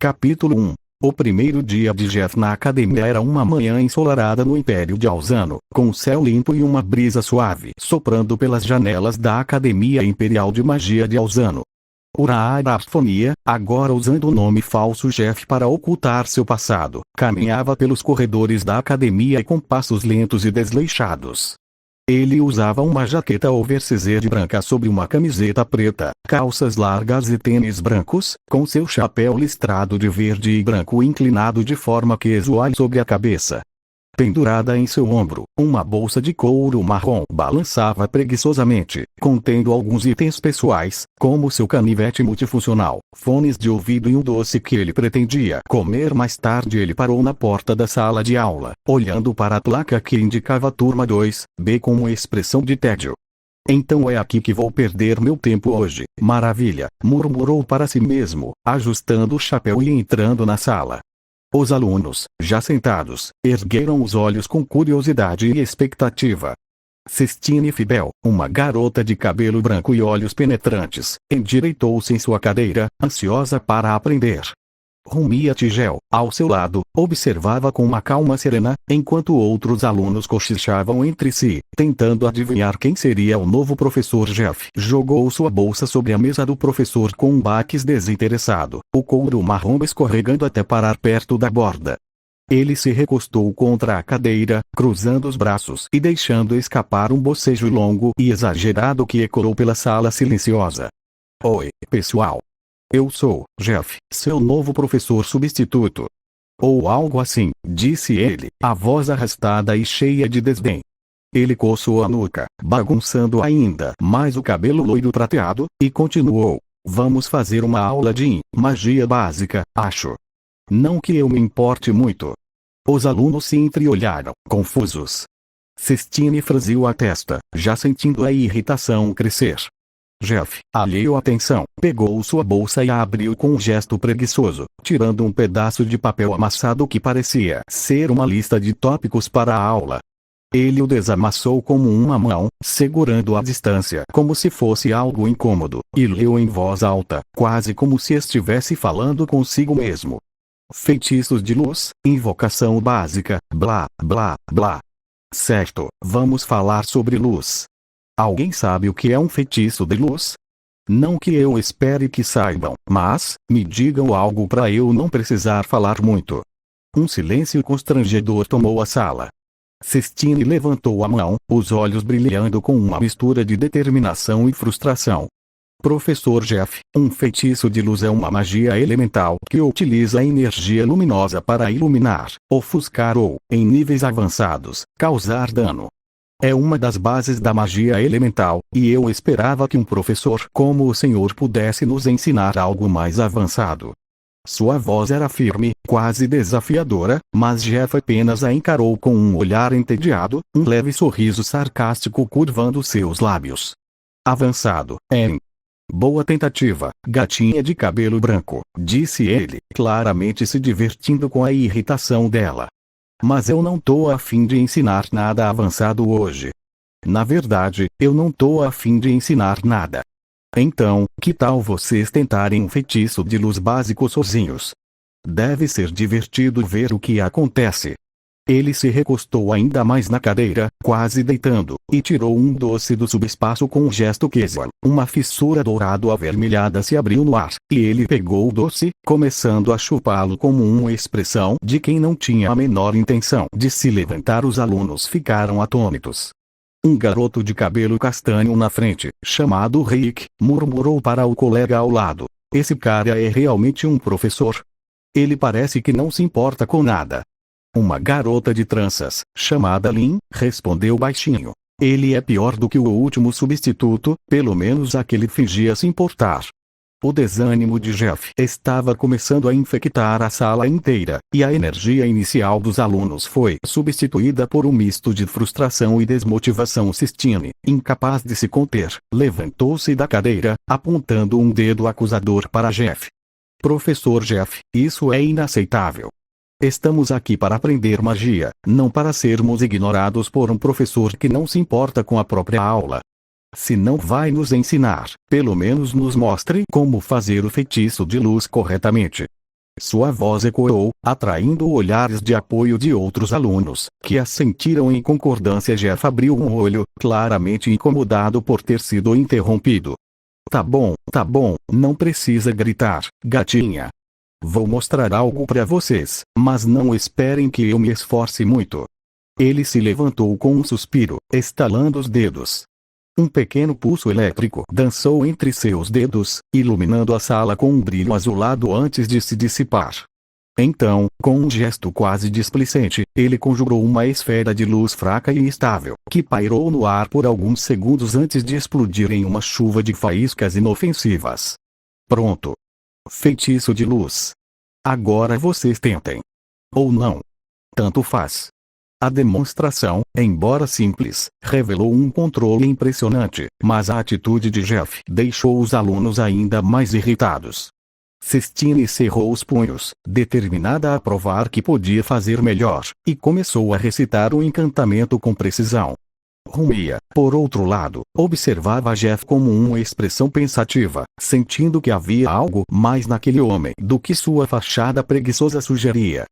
Capítulo 1. O primeiro dia de Jeff na academia era uma manhã ensolarada no Império de Alzano, com o céu limpo e uma brisa suave soprando pelas janelas da Academia Imperial de Magia de Alzano. Uraraphonia, agora usando o nome falso Jeff para ocultar seu passado, caminhava pelos corredores da academia com passos lentos e desleixados. Ele usava uma jaqueta oversize branca sobre uma camiseta preta, calças largas e tênis brancos, com seu chapéu listrado de verde e branco inclinado de forma casual sobre a cabeça. Pendurada em seu ombro, uma bolsa de couro marrom balançava preguiçosamente, contendo alguns itens pessoais, como seu canivete multifuncional, fones de ouvido e um doce que ele pretendia comer mais tarde. Ele parou na porta da sala de aula, olhando para a placa que indicava turma 2B com uma expressão de tédio. Então é aqui que vou perder meu tempo hoje, maravilha, murmurou para si mesmo, ajustando o chapéu e entrando na sala. Os alunos, já sentados, ergueram os olhos com curiosidade e expectativa. Cestine Fibel, uma garota de cabelo branco e olhos penetrantes, endireitou-se em sua cadeira, ansiosa para aprender. Rumia Tigel, ao seu lado, observava com uma calma serena, enquanto outros alunos cochichavam entre si, tentando adivinhar quem seria o novo professor Jeff. Jogou sua bolsa sobre a mesa do professor com um baques desinteressado, o couro marrom escorregando até parar perto da borda. Ele se recostou contra a cadeira, cruzando os braços e deixando escapar um bocejo longo e exagerado que ecoou pela sala silenciosa. Oi, pessoal. Eu sou, Jeff, seu novo professor substituto. Ou algo assim, disse ele, a voz arrastada e cheia de desdém. Ele coçou a nuca, bagunçando ainda mais o cabelo loiro prateado, e continuou. Vamos fazer uma aula de magia básica, acho. Não que eu me importe muito. Os alunos se entreolharam, confusos. Cestine franziu a testa, já sentindo a irritação crescer. Jeff, alheio à atenção, pegou sua bolsa e a abriu com um gesto preguiçoso, tirando um pedaço de papel amassado que parecia ser uma lista de tópicos para a aula. Ele o desamassou com uma mão, segurando a distância como se fosse algo incômodo, e leu em voz alta, quase como se estivesse falando consigo mesmo. Feitiços de luz, invocação básica, blá, blá, blá. Certo, vamos falar sobre luz. Alguém sabe o que é um feitiço de luz? Não que eu espere que saibam, mas, me digam algo para eu não precisar falar muito. Um silêncio constrangedor tomou a sala. Cestine levantou a mão, os olhos brilhando com uma mistura de determinação e frustração. Professor Jeff, um feitiço de luz é uma magia elemental que utiliza a energia luminosa para iluminar, ofuscar ou, em níveis avançados, causar dano. É uma das bases da magia elemental, e eu esperava que um professor como o senhor pudesse nos ensinar algo mais avançado. Sua voz era firme, quase desafiadora, mas Jeff apenas a encarou com um olhar entediado, um leve sorriso sarcástico curvando seus lábios. Avançado, Boa tentativa, gatinha de cabelo branco, disse ele, claramente se divertindo com a irritação dela. Mas eu não tô a fim de ensinar nada avançado hoje. Na verdade, eu não tô a fim de ensinar nada. Então, que tal vocês tentarem um feitiço de luz básico sozinhos? Deve ser divertido ver o que acontece. Ele se recostou ainda mais na cadeira, quase deitando, e tirou um doce do subespaço com um gesto casual. Uma fissura dourado-avermelhada se abriu no ar, e ele pegou o doce, começando a chupá-lo como uma expressão de quem não tinha a menor intenção de se levantar. Os alunos ficaram atônitos. Um garoto de cabelo castanho na frente, chamado Rick, murmurou para o colega ao lado. Esse cara é realmente um professor. Ele parece que não se importa com nada. Uma garota de tranças, chamada Lynn, respondeu baixinho. Ele é pior do que o último substituto, pelo menos aquele fingia se importar. O desânimo de Jeff estava começando a infectar a sala inteira, e a energia inicial dos alunos foi substituída por um misto de frustração e desmotivação. Cestine, incapaz de se conter, levantou-se da cadeira, apontando um dedo acusador para Jeff. Professor Jeff, isso é inaceitável. Estamos aqui para aprender magia, não para sermos ignorados por um professor que não se importa com a própria aula. Se não vai nos ensinar, pelo menos nos mostre como fazer o feitiço de luz corretamente. Sua voz ecoou, atraindo olhares de apoio de outros alunos, que assentiram em concordância. Jeff abriu um olho, claramente incomodado por ter sido interrompido. Tá bom, não precisa gritar, gatinha. Vou mostrar algo pra vocês, mas não esperem que eu me esforce muito. Ele se levantou com um suspiro, estalando os dedos. Um pequeno pulso elétrico dançou entre seus dedos, iluminando a sala com um brilho azulado antes de se dissipar. Então, com um gesto quase displicente, ele conjurou uma esfera de luz fraca e estável, que pairou no ar por alguns segundos antes de explodir em uma chuva de faíscas inofensivas. Pronto. Feitiço de luz. Agora vocês tentem. Ou não. Tanto faz. A demonstração, embora simples, revelou um controle impressionante, mas a atitude de Jeff deixou os alunos ainda mais irritados. Cestine cerrou os punhos, determinada a provar que podia fazer melhor, e começou a recitar o encantamento com precisão. Rumia, por outro lado, observava Jeff como uma expressão pensativa, sentindo que havia algo mais naquele homem do que sua fachada preguiçosa sugeria.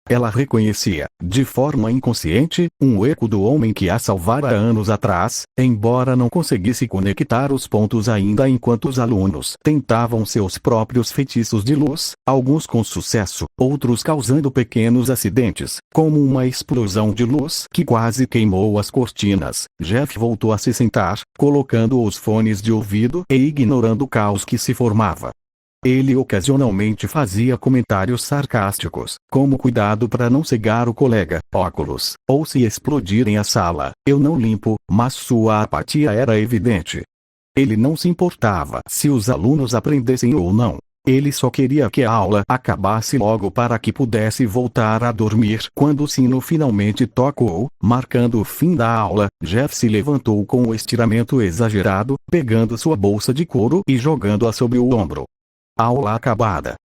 Ela reconhecia, de forma inconsciente, um eco do homem que a salvara anos atrás, embora não conseguisse conectar os pontos ainda enquanto os alunos tentavam seus próprios feitiços de luz, alguns com sucesso, outros causando pequenos acidentes, como uma explosão de luz que quase queimou as cortinas. Jeff voltou a se sentar, colocando os fones de ouvido e ignorando o caos que se formava. Ele ocasionalmente fazia comentários sarcásticos, como cuidado para não cegar o colega, óculos, ou se explodirem a sala, eu não limpo, mas sua apatia era evidente. Ele não se importava se os alunos aprendessem ou não. Ele só queria que a aula acabasse logo para que pudesse voltar a dormir. Quando o sino finalmente tocou, marcando o fim da aula, Jeff se levantou com um estiramento exagerado, pegando sua bolsa de couro e jogando-a sob o ombro. Aula acabada.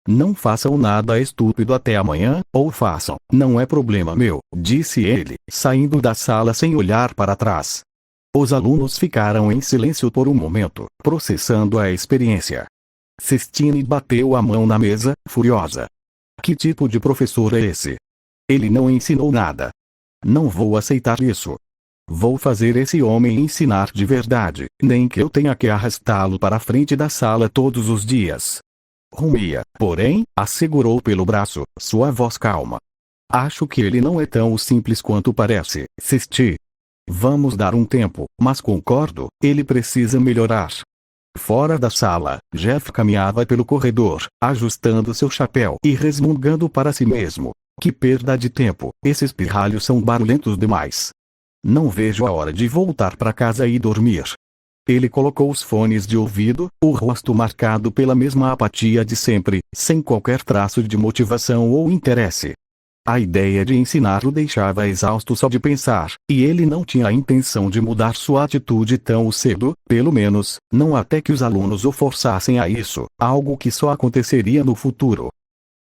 Não façam nada estúpido até amanhã, ou façam, não é problema meu, disse ele, saindo da sala sem olhar para trás. Os alunos ficaram em silêncio por um momento, processando a experiência. Cestine bateu a mão na mesa, furiosa. Que tipo de professor é esse? Ele não ensinou nada. Não vou aceitar isso. Vou fazer esse homem ensinar de verdade, nem que eu tenha que arrastá-lo para a frente da sala todos os dias. Rumia, porém, a segurou pelo braço, sua voz calma. Acho que ele não é tão simples quanto parece, Cesti. Vamos dar um tempo, mas concordo, ele precisa melhorar. Fora da sala, Jeff caminhava pelo corredor, ajustando seu chapéu e resmungando para si mesmo. Que perda de tempo, esses pirralhos são barulhentos demais. Não vejo a hora de voltar para casa e dormir. Ele colocou os fones de ouvido, o rosto marcado pela mesma apatia de sempre, sem qualquer traço de motivação ou interesse. A ideia de ensinar o deixava exausto só de pensar, e ele não tinha a intenção de mudar sua atitude tão cedo, pelo menos, não até que os alunos o forçassem a isso, algo que só aconteceria no futuro.